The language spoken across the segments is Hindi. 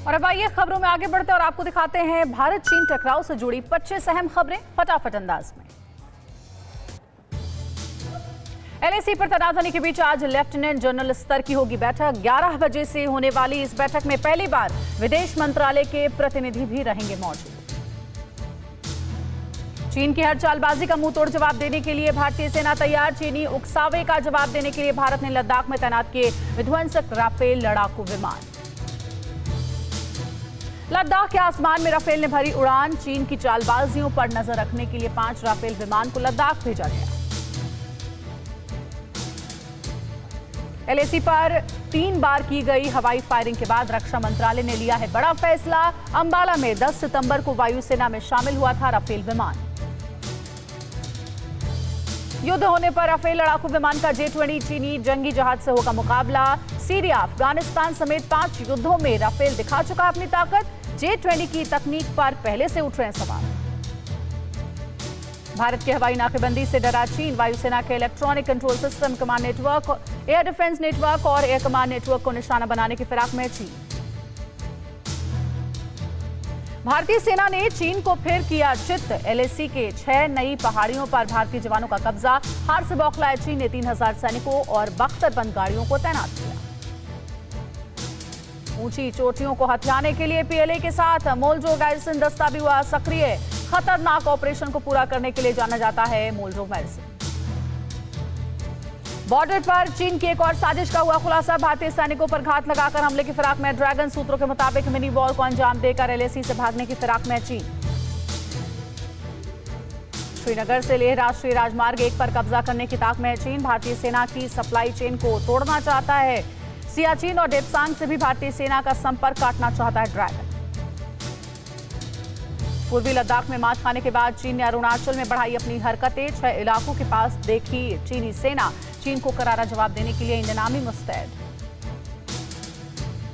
और अब आइए खबरों में आगे बढ़ते और आपको दिखाते हैं भारत चीन टकराव से जुड़ी 25 अहम खबरें फटाफट अंदाज में। एलएसी पर तैनात होने के बीच आज लेफ्टिनेंट जनरल स्तर की होगी बैठक। 11 बजे से होने वाली इस बैठक में पहली बार विदेश मंत्रालय के प्रतिनिधि भी रहेंगे मौजूद। चीन की हर चालबाजी का मुंह तोड़ जवाब देने के लिए भारतीय सेना तैयार। चीनी उकसावे का जवाब देने के लिए भारत ने लद्दाख में तैनात किए विध्वंसक राफेल लड़ाकू विमान। लद्दाख के आसमान में राफेल ने भरी उड़ान। चीन की चालबाजियों पर नजर रखने के लिए 5 राफेल विमान को लद्दाख भेजा गया। एलएसी पर 3 बार की गई हवाई फायरिंग के बाद रक्षा मंत्रालय ने लिया है बड़ा फैसला। अंबाला में 10 सितंबर को वायुसेना में शामिल हुआ था राफेल विमान। युद्ध होने पर राफेल लड़ाकू विमान का J-20 चीनी जंगी जहाज से होगा मुकाबला। सीरिया, अफगानिस्तान समेत 5 युद्धों में राफेल दिखा चुका अपनी ताकत। J-20 की तकनीक पर पहले से उठ रहे हैं सवाल। भारत की हवाई नाकेबंदी से डरा चीन। वायुसेना के electronic control system, command network, air defence network और एयर कमांड नेटवर्क को निशाना बनाने की फिराक में चीन। भारतीय सेना ने चीन को फिर किया चित। एलएसी के 6 नई पहाड़ियों पर भारतीय जवानों का कब्जा। हार से बौखलाए चीन ने 3000 सैनिकों और बख्तरबंद गाड़ियों को तैनात किया। ऊंची चोटियों को हथियाने के लिए पीएलए के साथ मोलजो गारिसन दस्ता भी हुआ सक्रिय। खतरनाक ऑपरेशन को पूरा करने के लिए जाना जाता है मोलजो गारिसन। बॉर्डर पर चीन की एक और साजिश का हुआ खुलासा। भारतीय सैनिकों पर घात लगाकर हमले की फिराक में ड्रैगन। सूत्रों के मुताबिक मिनी वॉल को अंजाम देकर एलएसी से भागने की फिराक में चीन। श्रीनगर से लेह राष्ट्रीय राजमार्ग 1 पर कब्जा करने की ताक में है चीन। भारतीय सेना की सप्लाई चेन को तोड़ना चाहता है। सियाचिन और डेप्सांग से भी भारतीय सेना का संपर्क काटना चाहता है ड्रैगन। पूर्वी लद्दाख में मात खाने के बाद चीन ने अरुणाचल में बढ़ाई अपनी हरकतें। 6 इलाकों के पास देखी चीनी सेना। चीन को करारा जवाब देने के लिए इंडियन आर्मी मुस्तैद।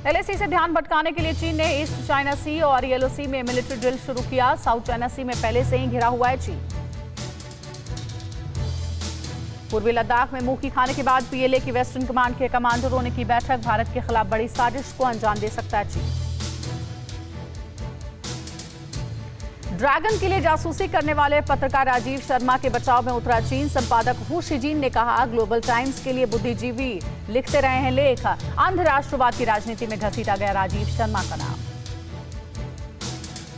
एलएसी से ध्यान भटकाने के लिए चीन ने ईस्ट चाइना सी और येलो सी में मिलिट्री ड्रिल शुरू किया। साउथ चाइना सी में पहले से ही घिरा हुआ है चीन। पूर्वी लद्दाख में मुंह की खाने के बाद पीएलए की वेस्टर्न कमांड के कमांडरों ने की बैठक। भारत के खिलाफ बड़ी साजिश को अंजाम दे सकता है चीन। ड्रैगन के लिए जासूसी करने वाले पत्रकार राजीव शर्मा के बचाव में उतरा चीन। संपादक हु शिजीन ने कहा, ग्लोबल टाइम्स के लिए बुद्धिजीवी लिखते रहे हैं लेख। अंध राष्ट्रवाद की राजनीति में घसीटा गया राजीव शर्मा का नाम।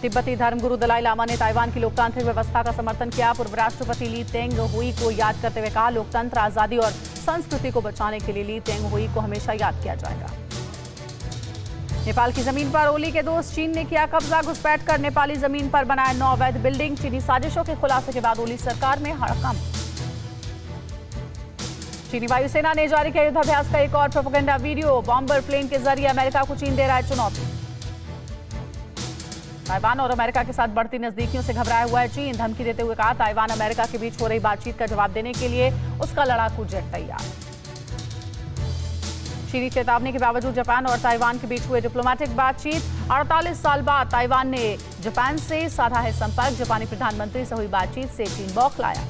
तिब्बती धर्मगुरु दलाई लामा ने ताइवान की लोकतांत्रिक व्यवस्था का समर्थन किया। पूर्व राष्ट्रपति ली तेंग हुई को याद करते हुए कहा, लोकतंत्र, आजादी और संस्कृति को बचाने के लिए ली तेंग हुई को हमेशा याद किया जाएगा। नेपाल की जमीन पर ओली के दोस्त चीन ने किया कब्जा। घुसपैठ कर नेपाली जमीन पर बनाए 9 अवैध बिल्डिंग। चीनी साजिशों के खुलासे के बाद ओली सरकार में हड़कंप। चीनी वायुसेना ने जारी किया युद्धाभ्यास का एक और प्रोपेगेंडा वीडियो। बॉम्बर प्लेन के जरिए अमेरिका को चीन दे रहा है चुनौती। ताइवान और अमेरिका के साथ बढ़ती नजदीकियों से घबराया हुआ है चीन। धमकी देते हुए कहा, ताइवान अमेरिका के बीच हो रही बातचीत का जवाब देने के लिए उसका लड़ाकू जेट तैयार। चीनी चेतावनी के बावजूद जापान और ताइवान के बीच हुए डिप्लोमेटिक बातचीत। 48 साल बाद ताइवान ने जापान से साधा है संपर्क। जापानी प्रधानमंत्री से हुई बातचीत से चीन बौखलाया।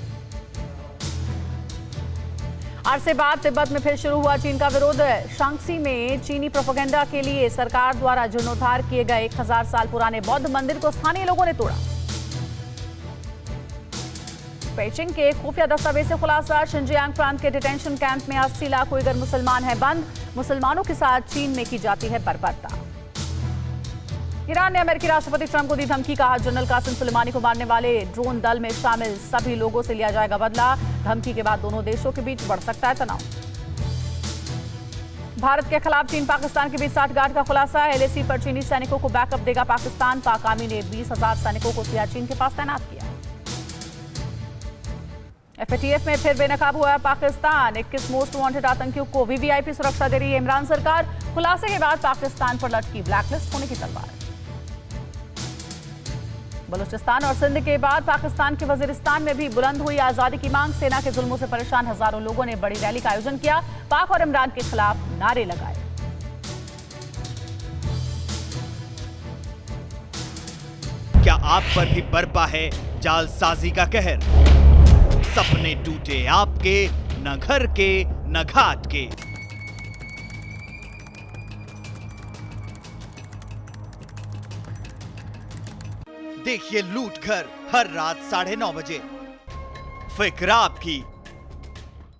अरसे बाद तिब्बत में फिर शुरू हुआ चीन का विरोध। शांक्सी में चीनी प्रोपेगेंडा के लिए सरकार द्वारा जीर्णोद्धार किए गए 1000 साल पुराने बौद्ध मंदिर को स्थानीय लोगों ने तोड़ा। पेचिंग के खुफिया दस्तावेज से खुलासा, शिनजियांग प्रांत के डिटेंशन कैंप में 80 लाख उइगर मुसलमान हैं बंद। मुसलमानों के साथ चीन में की जाती है बर्बरता। ईरान ने अमेरिकी राष्ट्रपति ट्रंप को दी धमकी। कहा, जनरल कासिम सुलेमानी को मारने वाले ड्रोन दल में शामिल सभी लोगों से लिया जाएगा बदला। धमकी के बाद दोनों देशों के बीच बढ़ सकता है तनाव। भारत के खिलाफ चीन पाकिस्तान के बीच साठगांठ का खुलासा। एलएसी पर चीनी सैनिकों को बैकअप देगा पाकिस्तान। पाक आर्मी ने 20,000 सैनिकों को सियाचिन के पास तैनात किया। एफएटीएफ में फिर बेनकाब हुआ पाकिस्तान। 21 मोस्ट वांटेड आतंकियों को वीवीआईपी सुरक्षा दे रही है इमरान सरकार। खुलासे के बाद पाकिस्तान पर लटकी ब्लैकलिस्ट होने की तलवार। बलूचिस्तान और सिंध के बाद पाकिस्तान के वजीरिस्तान में भी बुलंद हुई आजादी की मांग। सेना के जुल्मों से परेशान हजारों लोगों ने बड़ी रैली का आयोजन किया। पाक और इमरान के खिलाफ नारे लगाए। क्या आप पर भी बरपा है जालसाजी का कहर? सपने टूटे आपके, न घर के न घाट के। देखिए लूट घर हर रात 9:30 बजे। फिक्र आपकी,